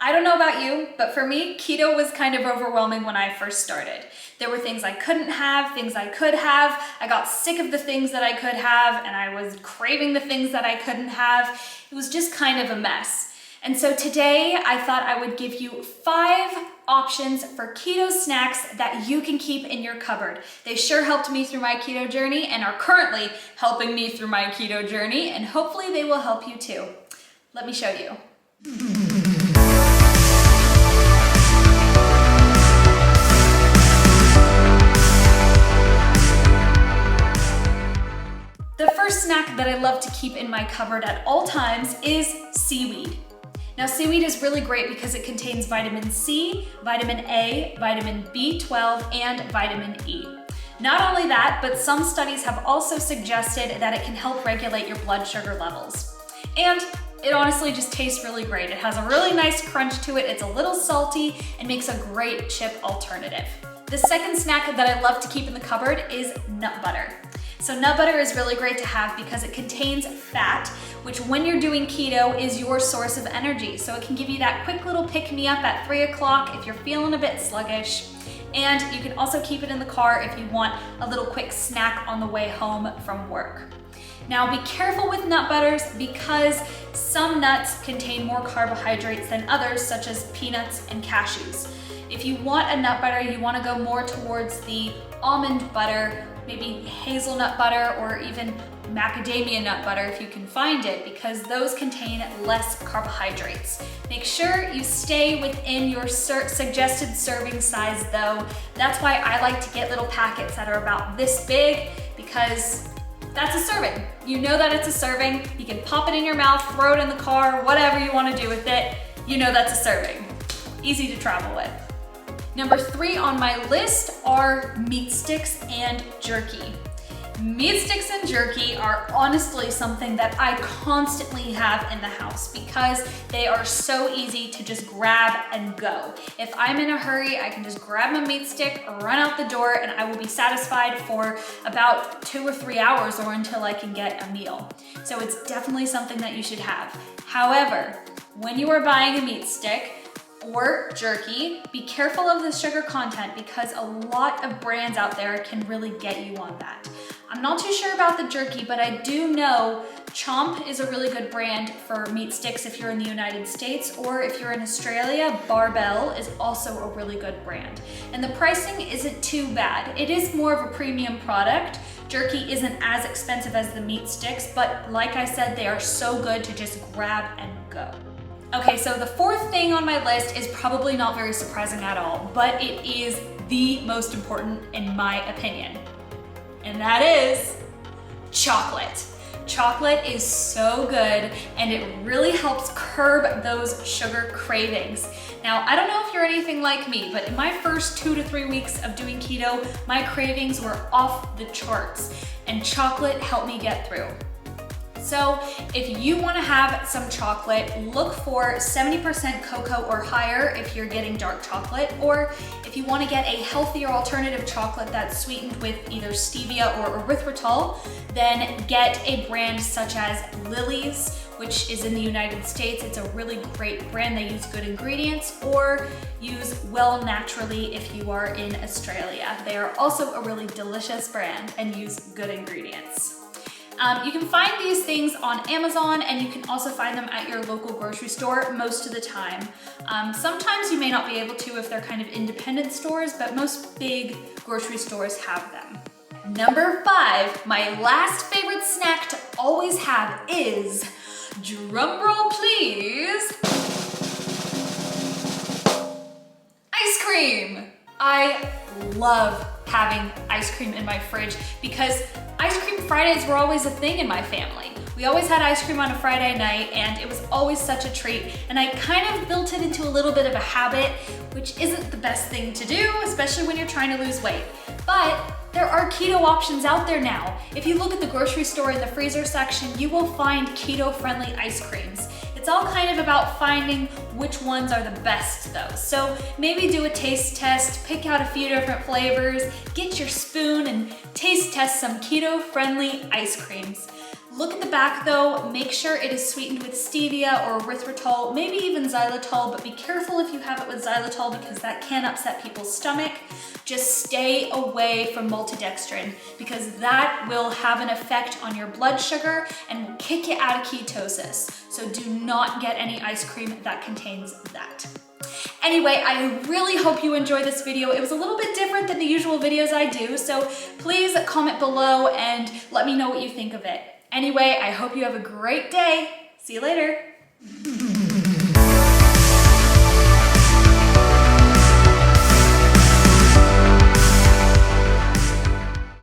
I don't know about you, but for me, keto was kind of overwhelming when I first started. There were things I couldn't have, things I could have. I got sick of the things that I could have, and I was craving the things that I couldn't have. It was just kind of a mess. And so today I thought I would give you 5 options for keto snacks that you can keep in your cupboard. They sure helped me through my keto journey and are currently helping me through my keto journey, and hopefully they will help you too. Let me show you. The first snack that I love to keep in my cupboard at all times is seaweed. Now, seaweed is really great because it contains vitamin C, vitamin A, vitamin B12, and vitamin E. Not only that, but some studies have also suggested that it can help regulate your blood sugar levels. And it honestly just tastes really great. It has a really nice crunch to it, it's a little salty, and makes a great chip alternative. The second snack that I love to keep in the cupboard is nut butter. So nut butter is really great to have because it contains fat, which when you're doing keto is your source of energy. So it can give you that quick little pick-me-up at 3 o'clock if you're feeling a bit sluggish. And you can also keep it in the car if you want a little quick snack on the way home from work. Now be careful with nut butters because some nuts contain more carbohydrates than others, such as peanuts and cashews. If you want a nut butter, you want to go more towards the almond butter, maybe hazelnut butter, or even macadamia nut butter if you can find it, because those contain less carbohydrates. Make sure you stay within your suggested serving size though. That's why I like to get little packets that are about this big, because that's a serving. You know that it's a serving. You can pop it in your mouth, throw it in the car, whatever you want to do with it. You know that's a serving. Easy to travel with. Number 3 on my list are meat sticks and jerky. Meat sticks and jerky are honestly something that I constantly have in the house because they are so easy to just grab and go. If I'm in a hurry, I can just grab my meat stick, run out the door, and I will be satisfied for about 2 or 3 hours or until I can get a meal. So it's definitely something that you should have. However, when you are buying a meat stick, or jerky, be careful of the sugar content because a lot of brands out there can really get you on that. I'm not too sure about the jerky, but I do know Chomp is a really good brand for meat sticks if you're in the United States, or if you're in Australia, Barbell is also a really good brand. And the pricing isn't too bad. It is more of a premium product. Jerky isn't as expensive as the meat sticks, but like I said, they are so good to just grab and go. Okay, so the 4th thing on my list is probably not very surprising at all, but it is the most important in my opinion. And that is chocolate. Chocolate is so good and it really helps curb those sugar cravings. Now, I don't know if you're anything like me, but in my first 2 to 3 weeks of doing keto, my cravings were off the charts and chocolate helped me get through. So if you want to have some chocolate, look for 70% cocoa or higher if you're getting dark chocolate, or if you want to get a healthier alternative chocolate that's sweetened with either stevia or erythritol, then get a brand such as Lily's, which is in the United States. It's a really great brand. They use good ingredients, or use Well Naturally if you are in Australia. They are also a really delicious brand and use good ingredients. You can find these things on Amazon, and you can also find them at your local grocery store most of the time. Sometimes you may not be able to if they're kind of independent stores, but most big grocery stores have them. Number 5, my last favorite snack to always have is, drumroll please, ice cream. I love having ice cream in my fridge because ice cream Fridays were always a thing in my family. We always had ice cream on a Friday night and it was always such a treat, and I kind of built it into a little bit of a habit, which isn't the best thing to do, especially when you're trying to lose weight. But there are keto options out there now. If you look at the grocery store in the freezer section, you will find keto-friendly ice creams. It's all kind of about finding which ones are the best though. So maybe do a taste test, pick out a few different flavors, get your spoon and taste test some keto-friendly ice creams. Look at the back though, make sure it is sweetened with stevia or erythritol, maybe even xylitol, but be careful if you have it with xylitol because that can upset people's stomach. Just stay away from maltodextrin because that will have an effect on your blood sugar and will kick you out of ketosis. So do not get any ice cream that contains that. Anyway, I really hope you enjoyed this video. It was a little bit different than the usual videos I do, so please comment below and let me know what you think of it. Anyway, I hope you have a great day. See you later.